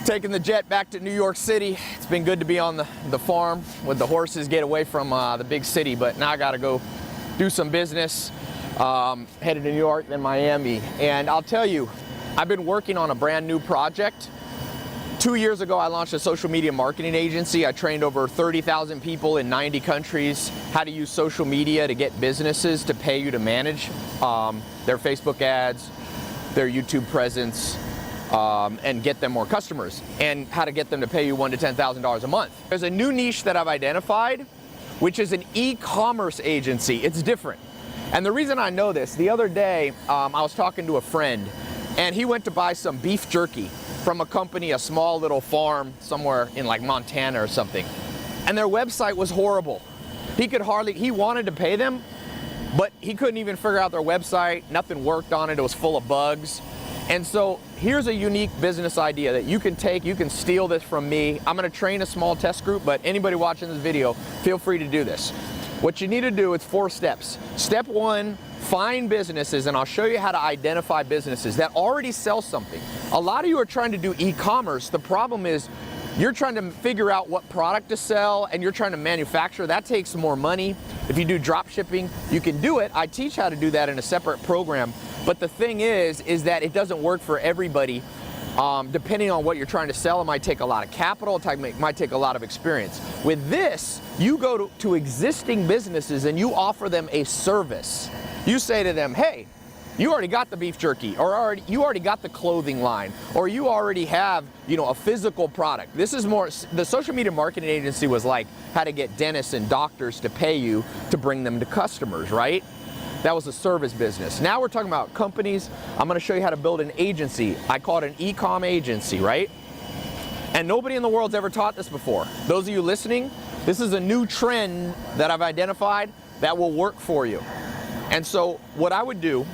Taking the jet back to New York City. It's been good to be on the farm with the horses, get away from the big city, but now I gotta go do some business. Headed to New York, then Miami. And I'll tell you, I've been working on a brand new project. 2 years ago, I launched a social media marketing agency. I trained over 30,000 people in 90 countries how to use social media to get businesses to pay you to manage their Facebook ads, their YouTube presence, and get them more customers, and how to get them to pay you $1,000 to $10,000 a month. There's a new niche that I've identified, which is an e-commerce agency. It's different. And the reason I know this, the other day, I was talking to a friend, and he went to buy some beef jerky from a company, a small little farm somewhere in like Montana or something. And their website was horrible. He wanted to pay them, but he couldn't even figure out their website. Nothing worked on it. It was full of bugs. And so here's a unique business idea that you can take. You can steal this from me. I'm going to train a small test group, but anybody watching this video, feel free to do this. What you need to do is 4 steps. Step 1, find businesses, and I'll show you how to identify businesses that already sell something. A lot of you are trying to do e-commerce. The problem is you're trying to figure out what product to sell, and you're trying to manufacture. That takes more money. If you do drop shipping, you can do it. I teach how to do that in a separate program. But the thing is that it doesn't work for everybody. Depending on what you're trying to sell, it might take a lot of capital, it might take a lot of experience. With this, you go to existing businesses and you offer them a service. You say to them, hey, you already got the beef jerky, or you already got the clothing line, or you already have, a physical product. This is more, the social media marketing agency was like how to get dentists and doctors to pay you to bring them to customers, right? That was a service business. Now we're talking about companies. I'm gonna show you how to build an agency. I call it an e-com agency, right? And nobody in the world's ever taught this before. Those of you listening, this is a new trend that I've identified that will work for you. And so what I would do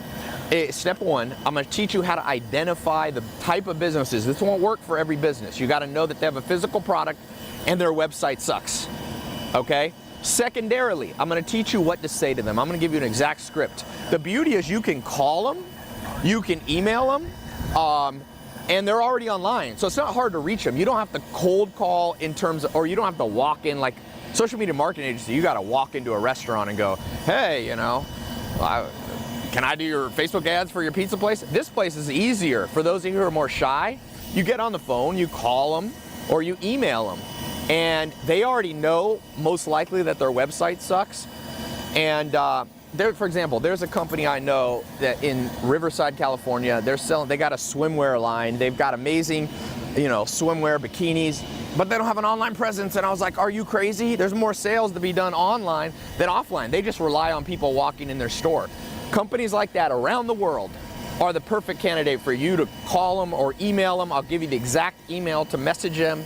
is, step 1, I'm gonna teach you how to identify the type of businesses. This won't work for every business. You gotta know that they have a physical product and their website sucks, okay? Secondarily, I'm going to teach you what to say to them. I'm going to give you an exact script. The beauty is you can call them, you can email them, and they're already online. So it's not hard to reach them. You don't have to cold call or you don't have to walk in like social media marketing agency. You got to walk into a restaurant and go, hey, can I do your Facebook ads for your pizza place? This place is easier. For those of you who are more shy, you get on the phone, you call them, or you email them. And they already know, most likely, that their website sucks. And for example, there's a company I know that in Riverside, California, they got a swimwear line. They've got amazing, swimwear, bikinis, but they don't have an online presence. And I was like, are you crazy? There's more sales to be done online than offline. They just rely on people walking in their store. Companies like that around the world are the perfect candidate for you to call them or email them. I'll give you the exact email to message them.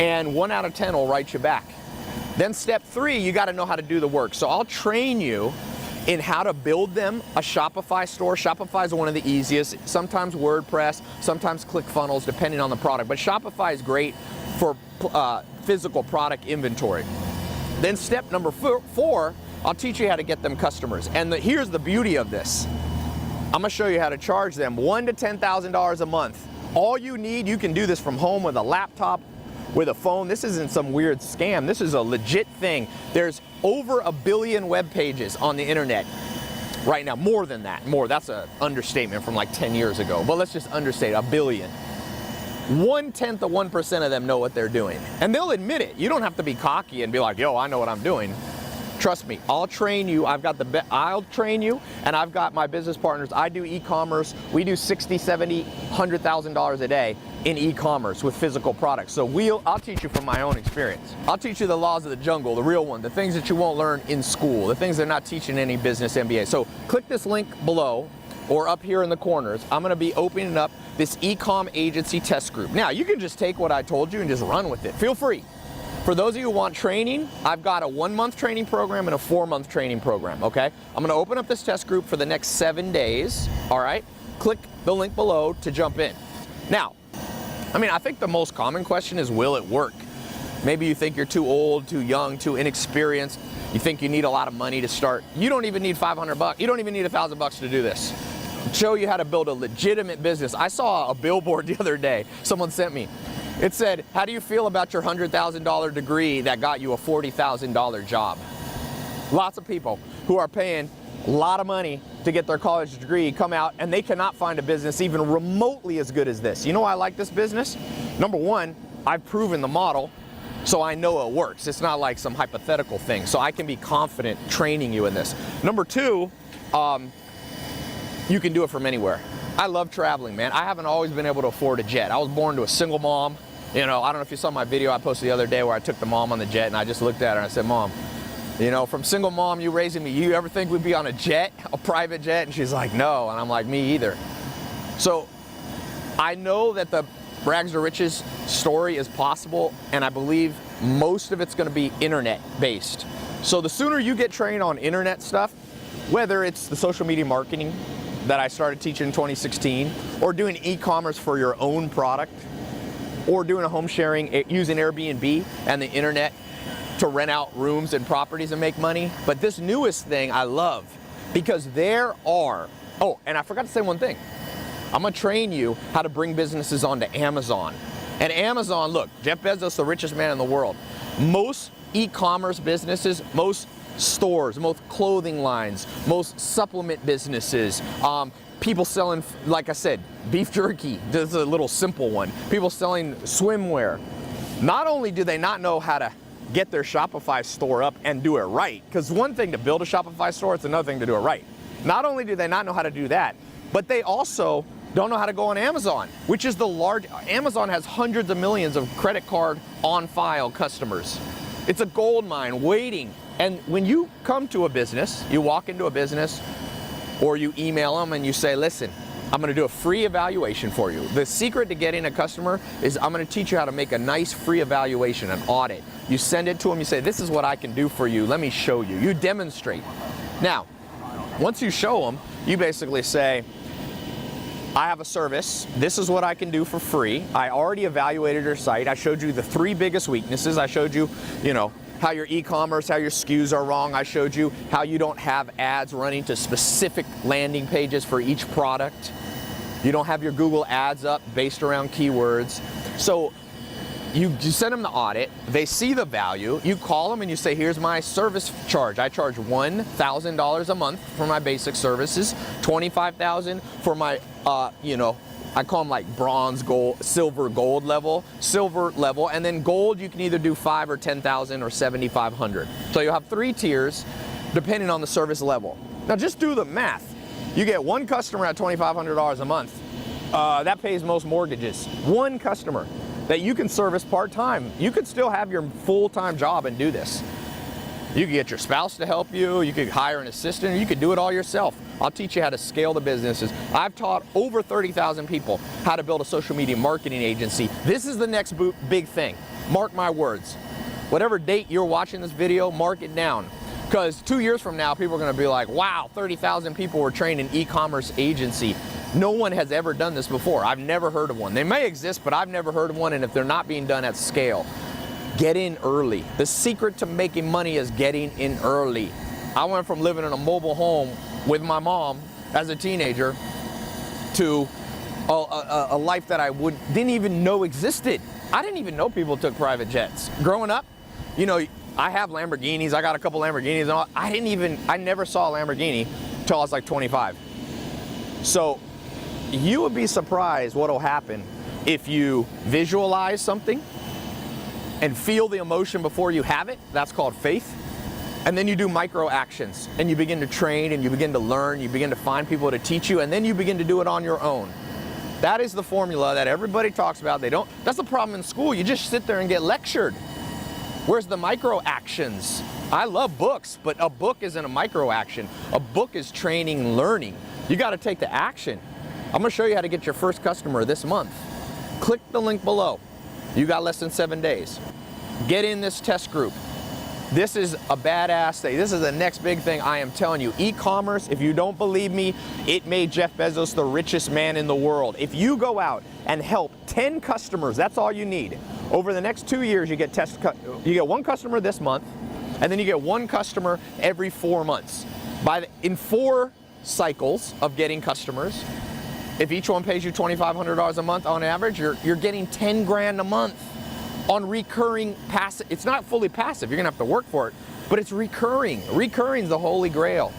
And 1 out of 10 will write you back. Then step 3, you got to know how to do the work. So I'll train you in how to build them a Shopify store. Shopify is one of the easiest. Sometimes WordPress, sometimes ClickFunnels, depending on the product. But Shopify is great for physical product inventory. Then step number 4, I'll teach you how to get them customers. And here's the beauty of this. I'm going to show you how to charge them $1,000 to $10,000 a month. All you need, you can do this from home with a laptop, with a phone. This isn't some weird scam. This is a legit thing. There's over 1 billion web pages on the internet right now. More than that. That's an understatement from like 10 years ago. But let's just understate 1 billion. 1/10 of 1% of them know what they're doing. And they'll admit it. You don't have to be cocky and be like, yo, I know what I'm doing. Trust me, I'll train you. I'll train you, and I've got my business partners. I do e-commerce. We do $60,000, $70,000, $100,000 a day in e-commerce with physical products. So I'll teach you from my own experience. I'll teach you the laws of the jungle, the real one, the things that you won't learn in school, the things they're not teaching any business MBA. So click this link below or up here in the corners. I'm going to be opening up this e-com agency test group. Now, you can just take what I told you and just run with it. Feel free. For those of you who want training, I've got a 1-month training program and a 4-month training program, okay? I'm gonna open up this test group for the next 7 days, all right? Click the link below to jump in. Now, I think the most common question is, will it work? Maybe you think you're too old, too young, too inexperienced. You think you need a lot of money to start. You don't even need $500. You don't even need $1,000 to do this. Show you how to build a legitimate business. I saw a billboard the other day. Someone sent me. It said, how do you feel about your $100,000 degree that got you a $40,000 job? Lots of people who are paying a lot of money to get their college degree come out and they cannot find a business even remotely as good as this. You know why I like this business? Number one, I've proven the model, so I know it works. It's not like some hypothetical thing, so I can be confident training you in this. Number two, you can do it from anywhere. I love traveling, man. I haven't always been able to afford a jet. I was born to a single mom. You know, I don't know if you saw my video I posted the other day where I took the mom on the jet and I just looked at her and I said, Mom, you know, from single mom, you raising me, you ever think we'd be on a jet, a private jet? And she's like, no. And I'm like, me either. So I know that the rags to riches story is possible, and I believe most of it's going to be internet based. So the sooner you get trained on internet stuff, whether it's the social media marketing that I started teaching in 2016, or doing e-commerce for your own product, or doing a home sharing using Airbnb and the internet to rent out rooms and properties and make money. But this newest thing I love, because there are, oh, and I forgot to say one thing. I'm gonna train you how to bring businesses onto Amazon. And Amazon, look, Jeff Bezos, the richest man in the world. Most e-commerce businesses, most stores, most clothing lines, most supplement businesses, people selling, like I said, beef jerky. This is a little simple one. People selling swimwear. Not only do they not know how to get their Shopify store up and do it right, because one thing to build a Shopify store, it's another thing to do it right. Not only do they not know how to do that, but they also don't know how to go on Amazon, which is the large, Amazon has hundreds of millions of credit card on file customers. It's a gold mine waiting. And when you come to a business, you walk into a business or you email them and you say, listen, I'm gonna do a free evaluation for you. The secret to getting a customer is I'm gonna teach you how to make a nice free evaluation, an audit. You send it to them, you say, this is what I can do for you, let me show you. You demonstrate. Now, once you show them, you basically say, I have a service, this is what I can do for free. I already evaluated your site. I showed you the 3 biggest weaknesses. I showed you, how your e-commerce, how your SKUs are wrong. I showed you how you don't have ads running to specific landing pages for each product. You don't have your Google ads up based around keywords. So you send them the audit, they see the value, you call them and you say, here's my service charge. I charge $1,000 a month for my basic services, $25,000 for my, I call them like bronze, gold, silver, gold level, silver level, and then gold you can either do 5 or 10,000 or 7,500. So you'll have 3 tiers depending on the service level. Now just do the math. You get one customer at $2,500 a month. That pays most mortgages. One customer that you can service part-time. You could still have your full-time job and do this. You could get your spouse to help you, you could hire an assistant, or you could do it all yourself. I'll teach you how to scale the businesses. I've taught over 30,000 people how to build a social media marketing agency. This is the next big thing. Mark my words. Whatever date you're watching this video, mark it down. Because 2 years from now, people are gonna be like, wow, 30,000 people were trained in e-commerce agency. No one has ever done this before. I've never heard of one. They may exist, but I've never heard of one, and if they're not being done at scale, get in early. The secret to making money is getting in early. I went from living in a mobile home with my mom as a teenager to a life that I didn't even know existed. I didn't even know people took private jets. Growing up, I have Lamborghinis. I got a couple Lamborghinis and all. I never saw a Lamborghini until I was like 25. So you would be surprised what'll happen if you visualize something and feel the emotion before you have it. That's called faith. And then you do micro actions and you begin to train and you begin to learn, you begin to find people to teach you, and then you begin to do it on your own. That is the formula that everybody talks about. That's the problem in school. You just sit there and get lectured. Where's the micro actions? I love books, but a book isn't a micro action. A book is training and learning. You got to take the action. I'm going to show you how to get your first customer this month. Click the link below. You got less than 7 days. Get in this test group. This is a badass thing. This is the next big thing. I am telling you, e-commerce, if you don't believe me, it made Jeff Bezos the richest man in the world. If you go out and help 10 customers, that's all you need. Over the next 2 years, you get one customer this month, and then you get one customer every 4 months. In 4 cycles of getting customers, If each one pays you $2,500 a month on average, you're getting 10 grand a month on recurring passive. It's not fully passive, you're gonna have to work for it, but it's recurring. Recurring's the holy grail.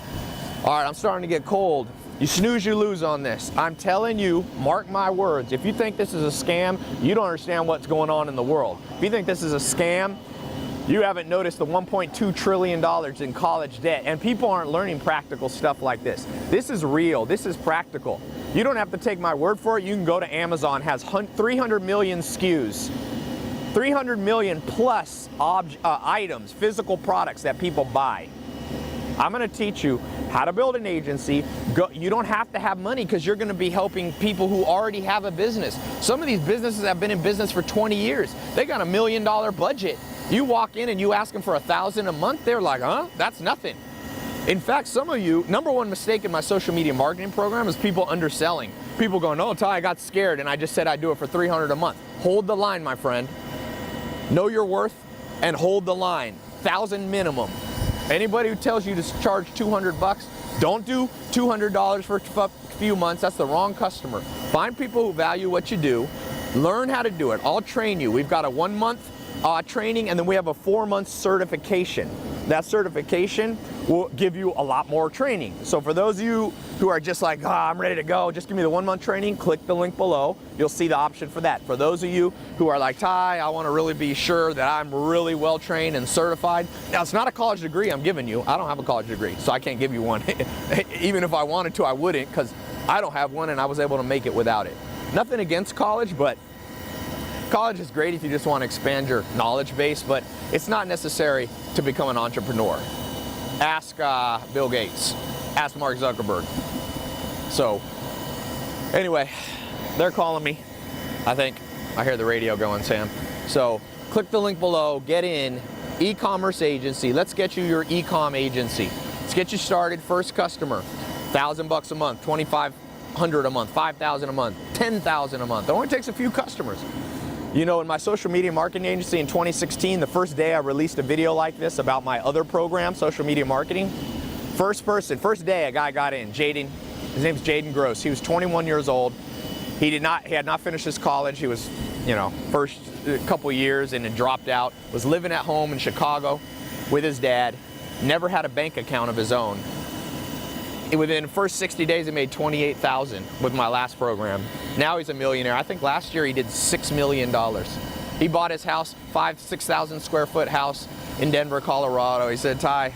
All right, I'm starting to get cold. You snooze, you lose on this. I'm telling you, mark my words, if you think this is a scam, you don't understand what's going on in the world. If you think this is a scam, you haven't noticed the $1.2 trillion in college debt, and people aren't learning practical stuff like this. This is real, this is practical. You don't have to take my word for it. You can go to Amazon, has 300 million SKUs, 300 million plus items, physical products that people buy. I'm gonna teach you how to build an agency. You don't have to have money because you're gonna be helping people who already have a business. Some of these businesses have been in business for 20 years. They got $1 million budget. You walk in and you ask them for $1,000 a month, they're like, huh? That's nothing. In fact, some of you, number one mistake in my social media marketing program is people underselling. People going, oh, Tai, I got scared and I just said I'd do it for $300 a month. Hold the line, my friend. Know your worth and hold the line. 1,000 minimum. Anybody who tells you to charge 200 bucks, don't do $200 for a few months. That's the wrong customer. Find people who value what you do. Learn how to do it. I'll train you. We've got a 1 month training, and then we have a 4-month certification. That certification will give you a lot more training. So for those of you who are just like, I'm ready to go, just give me the 1 month training, click the link below. You'll see the option for that. For those of you who are like, Tai, I want to really be sure that I'm really well trained and certified. Now, it's not a college degree I'm giving you. I don't have a college degree, so I can't give you one. Even if I wanted to, I wouldn't, because I don't have one and I was able to make it without it. Nothing against college, but college is great if you just want to expand your knowledge base, but it's not necessary to become an entrepreneur. Ask Bill Gates, ask Mark Zuckerberg. So anyway, they're calling me. I think I hear the radio going, Sam. So click the link below, get in, e-commerce agency. Let's get you your e-com agency. Let's get you started. First customer, $1,000 a month, $2,500 a month, $5,000 a month, $10,000 a month. It only takes a few customers. You know, in my social media marketing agency in 2016, the first day I released a video like this about my other program, social media marketing. First day a guy got in, Jaden. His name's Jaden Gross. He was 21 years old. He had not finished his college. He was, first couple years and then dropped out. Was living at home in Chicago with his dad. Never had a bank account of his own. Within the first 60 days, he made $28,000 with my last program. Now he's a millionaire. I think last year he did $6 million. He bought his house, 6,000 square foot house in Denver, Colorado. He said, Tai,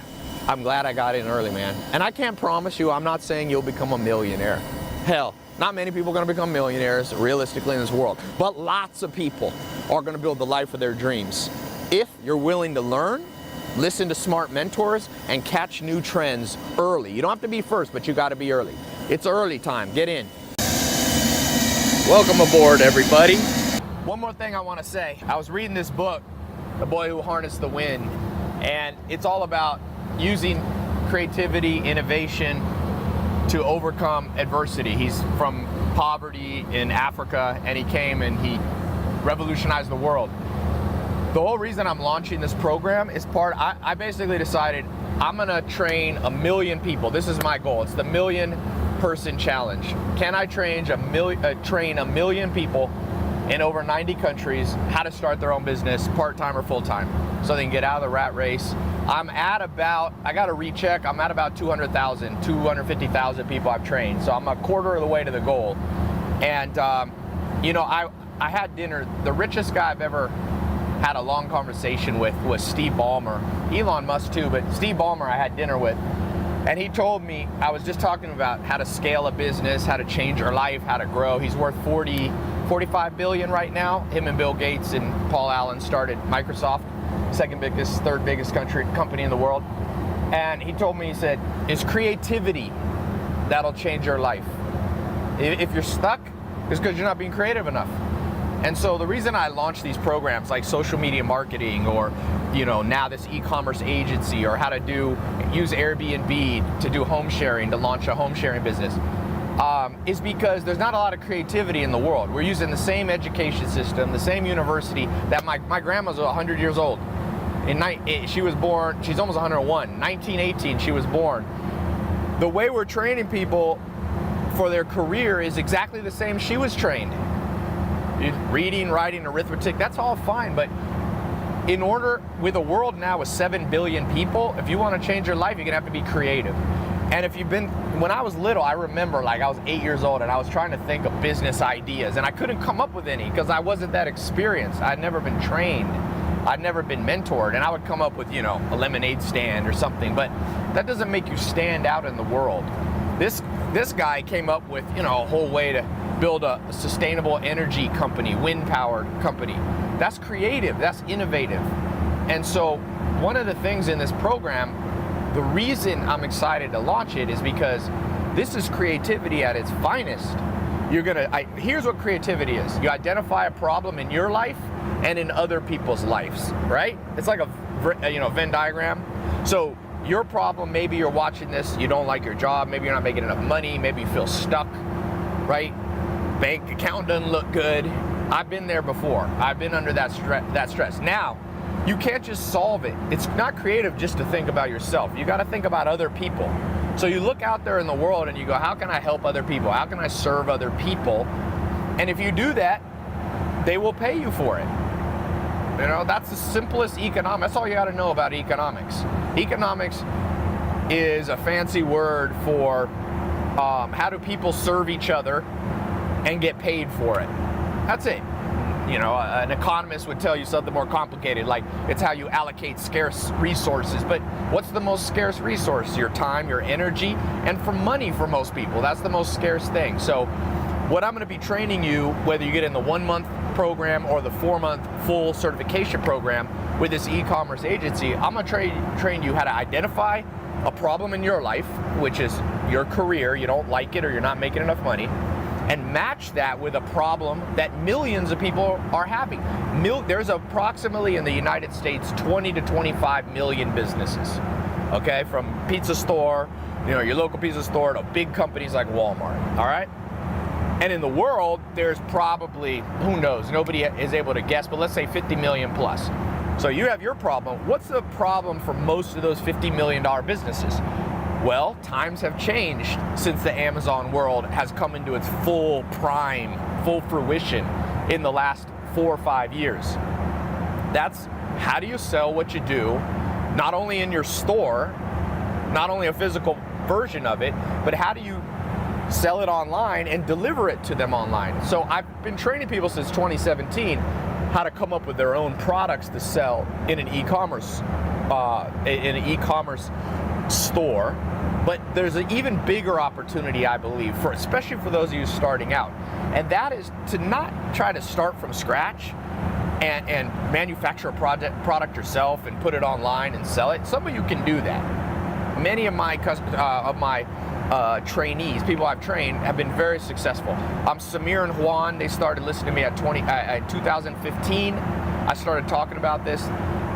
I'm glad I got in early, man. And I can't promise you, I'm not saying you'll become a millionaire. Hell, not many people are gonna become millionaires realistically in this world, but lots of people are gonna build the life of their dreams. If you're willing to learn, listen to smart mentors, and catch new trends early. You don't have to be first, but you gotta be early. It's early time, get in. Welcome aboard, everybody. One more thing I wanna say. I was reading this book, The Boy Who Harnessed the Wind, and it's all about using creativity, innovation to overcome adversity. He's from poverty in Africa, and he came and he revolutionized the world. The whole reason I'm launching this program is I basically decided I'm gonna train 1 million people. This is my goal. It's the 1 million person challenge. Can I train 1 million people in over 90 countries how to start their own business, part-time or full-time, so they can get out of the rat race? I'm at about, I gotta recheck, I'm at about 200,000, 250,000 people I've trained. So I'm a quarter of the way to the goal. And I had dinner, the richest guy I've ever had a long conversation with was Steve Ballmer. Elon Musk too, but Steve Ballmer I had dinner with. And he told me, I was just talking about how to scale a business, how to change your life, how to grow. He's worth 45 billion right now. Him and Bill Gates and Paul Allen started Microsoft, third biggest company in the world. And he told me, he said, it's creativity that'll change your life. If you're stuck, it's because you're not being creative enough. And so the reason I launched these programs like social media marketing, or now this e-commerce agency, or how to use Airbnb to do home sharing, to launch a home sharing business, is because there's not a lot of creativity in the world. We're using the same education system, the same university that my grandma's 100 years old. She was born, she's almost 101, 1918 she was born. The way we're training people for their career is exactly the same she was trained. Reading, writing, arithmetic, that's all fine, but in order, with a world now with 7 billion people, if you want to change your life, you're gonna have to be creative. And if you've been, when I was little, I remember like I was 8 years old and I was trying to think of business ideas and I couldn't come up with any because I wasn't that experienced. I'd never been trained. I'd never been mentored, and I would come up with, you know, a lemonade stand or something, but that doesn't make you stand out in the world. This guy came up with, you know, a whole way to build a sustainable energy company, wind-powered company. That's creative, that's innovative. And so one of the things in this program, the reason I'm excited to launch it is because this is creativity at its finest. Here's what creativity is. You identify a problem in your life and in other people's lives, right? It's like a Venn diagram. So your problem, maybe you're watching this, you don't like your job, maybe you're not making enough money, maybe you feel stuck, right? Bank account doesn't look good. I've been there before. I've been under that stress. Now, you can't just solve it. It's not creative just to think about yourself. You got to think about other people. So you look out there in the world and you go, how can I help other people? How can I serve other people? And if you do that, they will pay you for it. You know, that's the simplest economics. That's all you got to know about economics. Economics is a fancy word for how do people serve each other and get paid for it. That's it. You know, an economist would tell you something more complicated, like it's how you allocate scarce resources. But what's the most scarce resource? Your time, your energy, and for money for most people. That's the most scarce thing. So what I'm going to be training you, whether you get in the 1-month program or the 4-month full certification program with this e-commerce agency, I'm going to train you how to identify a problem in your life, which is your career, you don't like it or you're not making enough money, and match that with a problem that millions of people are having. There's approximately in the United States 20 to 25 million businesses, okay? From pizza store, you know, your local pizza store to big companies like Walmart, all right? And in the world, there's probably, who knows, nobody is able to guess, but let's say 50 million plus. So you have your problem. What's the problem for most of those $50 million businesses? Well, times have changed since the Amazon world has come into its full prime, full fruition in the last 4 or 5 years. That's how do you sell what you do, not only in your store, not only a physical version of it, but how do you sell it online and deliver it to them online? So I've been training people since 2017 how to come up with their own products to sell in an e-commerce store. But there's an even bigger opportunity, I believe, especially for those of you starting out, and that is to not try to start from scratch and manufacture a product yourself and put it online and sell it. Some of you can do that. Many of my trainees, people I've trained, have been very successful. Samir and Juan, they started listening to me at 2015. I started talking about this.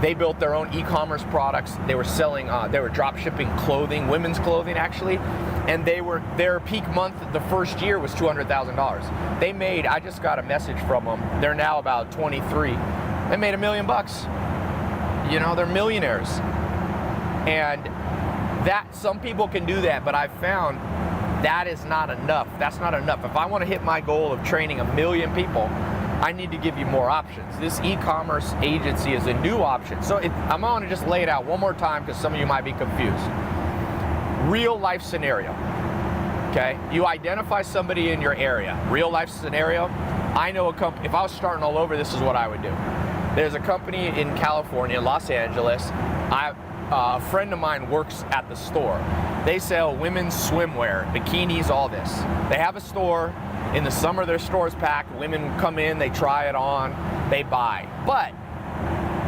They built their own e-commerce products. They were selling, they were drop shipping clothing, women's clothing actually, and their peak month the first year was $200,000. They made, I just got a message from them, they're now about 23. They made $1 million. You know, they're millionaires. And that, some people can do that, but I've found that is not enough. That's not enough. If I want to hit my goal of training 1 million people, I need to give you more options. This e-commerce agency is a new option. So I'm going to just lay it out one more time because some of you might be confused. Real life scenario, okay? You identify somebody in your area. Real life scenario, I know a company, if I was starting all over, this is what I would do. There's a company in California, Los Angeles. A friend of mine works at the store. They sell women's swimwear, bikinis, all this. They have a store. In the summer, their store is packed. Women come in, they try it on, they buy. But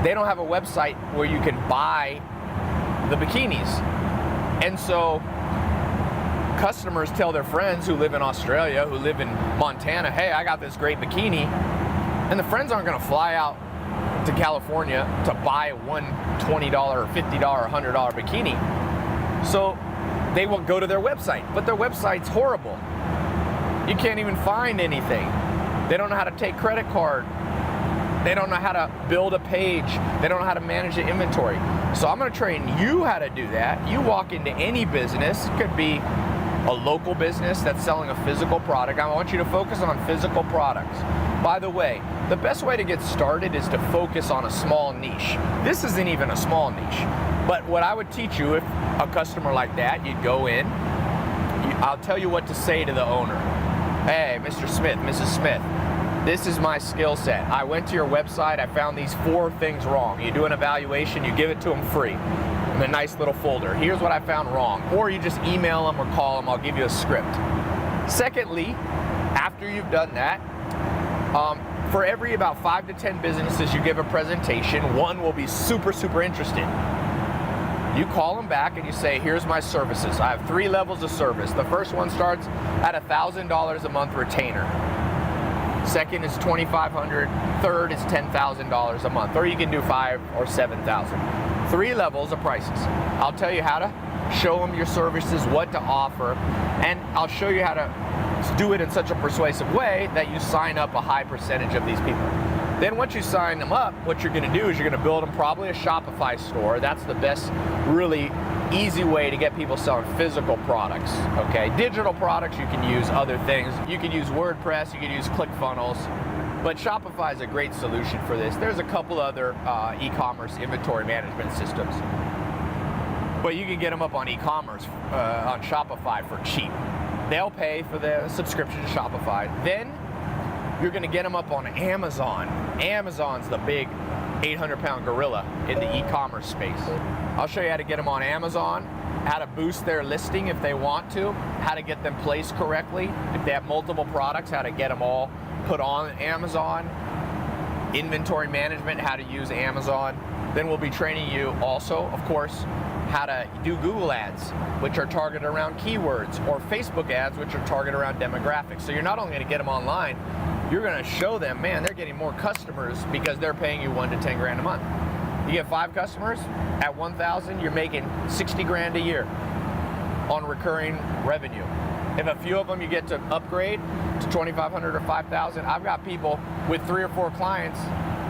they don't have a website where you can buy the bikinis. And so customers tell their friends who live in Australia, who live in Montana, hey, I got this great bikini. And the friends aren't going to fly out to California to buy one $20 or $50 or $100 bikini. So they will go to their website, but their website's horrible. You can't even find anything. They don't know how to take credit card. They don't know how to build a page. They don't know how to manage the inventory. So I'm going to train you how to do that. You walk into any business, could be a local business that's selling a physical product, I want you to focus on physical products. By the way, the best way to get started is to focus on a small niche. This isn't even a small niche, but what I would teach you, if a customer like that, you'd go in, I'll tell you what to say to the owner. Hey, Mr. Smith, Mrs. Smith, this is my skill set. I went to your website, I found these 4 things wrong. You do an evaluation, you give it to them free in a nice little folder. Here's what I found wrong. Or you just email them or call them, I'll give you a script. Secondly, after you've done that, for every about 5 to 10 businesses you give a presentation, one will be super, super interested. You call them back and you say, here's my services. I have 3 levels of service. The first one starts at $1,000 a month retainer. Second is $2,500. Third is $10,000 a month. Or you can do 5 or 7,000. 3 levels of prices. I'll tell you how to show them your services, what to offer, and I'll show you how to do it in such a persuasive way that you sign up a high percentage of these people. Then once you sign them up, what you're going to do is you're going to build them probably a Shopify store. That's the best, really easy way to get people selling physical products. Okay, digital products, you can use other things. You can use WordPress, you can use ClickFunnels, but Shopify is a great solution for this. There's a couple other e-commerce inventory management systems, but you can get them up on e-commerce on Shopify for cheap. They'll pay for the subscription to Shopify. Then you're going to get them up on Amazon. Amazon's the big 800-pound gorilla in the e-commerce space. I'll show you how to get them on Amazon, how to boost their listing if they want to, how to get them placed correctly. If they have multiple products, how to get them all put on Amazon. Inventory management, how to use Amazon. Then we'll be training you also, of course, how to do Google ads, which are targeted around keywords, or Facebook ads, which are targeted around demographics. So you're not only going to get them online, you're going to show them, man, they're getting more customers because they're paying you $1 to 10 grand a month. You get 5 customers at 1,000, you're making 60 grand a year on recurring revenue. If a few of them you get to upgrade to 2,500 or 5,000, I've got people with 3 or 4 clients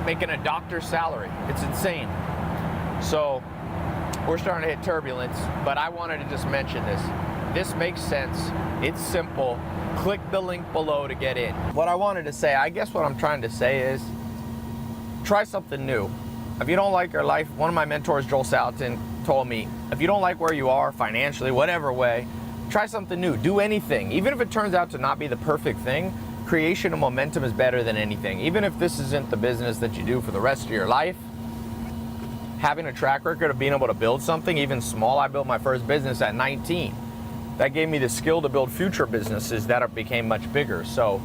making a doctor's salary. It's insane. So we're starting to hit turbulence, but I wanted to just mention this. This makes sense. It's simple. Click the link below to get in. What I wanted to say, I guess what I'm trying to say is, try something new. If you don't like your life, one of my mentors, Joel Salatin, told me, if you don't like where you are financially, whatever way, try something new. Do anything. Even if it turns out to not be the perfect thing, creation of momentum is better than anything. Even if this isn't the business that you do for the rest of your life, having a track record of being able to build something, even small. I built my first business at 19. That gave me the skill to build future businesses that became much bigger. So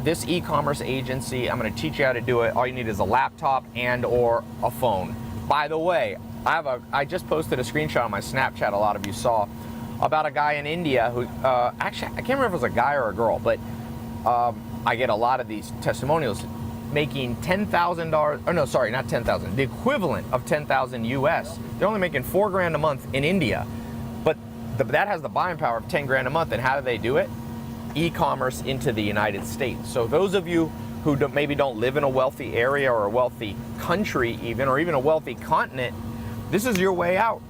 this e-commerce agency, I'm going to teach you how to do it. All you need is a laptop and or a phone. By the way, I just posted a screenshot on my Snapchat, a lot of you saw, about a guy in India who, actually, I can't remember if it was a guy or a girl, but I get a lot of these testimonials, making $10,000, or no, sorry, not 10,000, the equivalent of 10,000 US. They're only making 4 grand a month in India, but that has the buying power of 10 grand a month. And how do they do it? E-commerce into the United States. So those of you who maybe don't live in a wealthy area or a wealthy country even, or even a wealthy continent, this is your way out.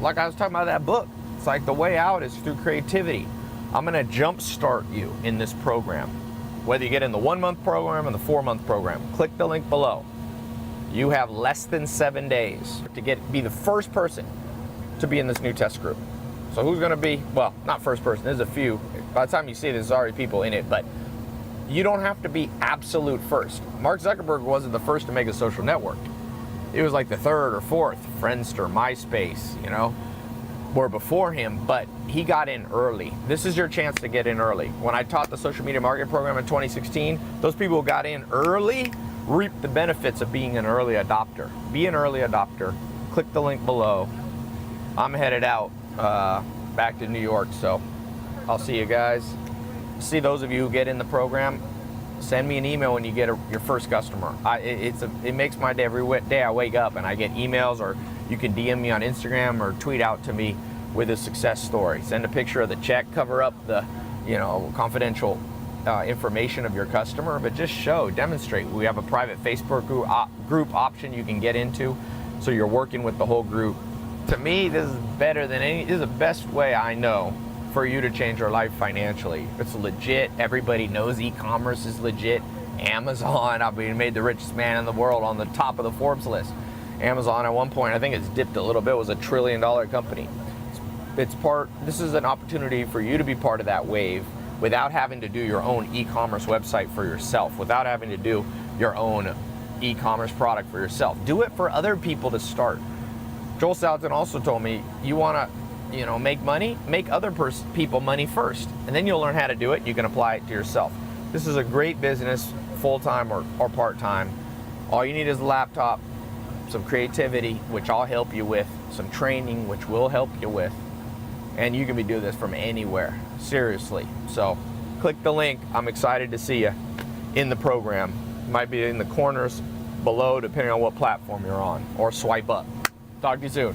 Like I was talking about that book, it's like the way out is through creativity. I'm gonna jumpstart you in this program. Whether you get in the 1-month program or the 4-month program, click the link below. You have less than 7 days to be the first person to be in this new test group. So who's gonna be, well, not first person, there's a few. By the time you see there's already people in it, but you don't have to be absolute first. Mark Zuckerberg wasn't the first to make a social network. It was like the 3rd or 4th, Friendster, MySpace, you know, were before him, but he got in early. This is your chance to get in early. When I taught the social media marketing program in 2016, those people who got in early reaped the benefits of being an early adopter. Be an early adopter. Click the link below. I'm headed out back to New York, so I'll see you guys. See those of you who get in the program, send me an email when you get your first customer. It makes my day every day I wake up and I get emails, or you can DM me on Instagram or tweet out to me with a success story. Send a picture of the check, cover up the, confidential information of your customer, but just demonstrate. We have a private Facebook group option you can get into, so you're working with the whole group. To me, this is better than this is the best way I know for you to change your life financially. It's legit. Everybody knows e-commerce is legit. Amazon, I mean, made the richest man in the world on the top of the Forbes list. Amazon at one point, I think it's dipped a little bit, was $1 trillion company. This is an opportunity for you to be part of that wave without having to do your own e-commerce website for yourself, without having to do your own e-commerce product for yourself. Do it for other people to start. Joel Salatin also told me, you want to, make money, make other people money first, and then you'll learn how to do it and you can apply it to yourself. This is a great business, full-time or part-time. All you need is a laptop, some creativity, which I'll help you with, some training, which we'll help you with, and you can be doing this from anywhere, seriously. So click the link. I'm excited to see you in the program. It might be in the corners below, depending on what platform you're on, or swipe up. Talk to you soon.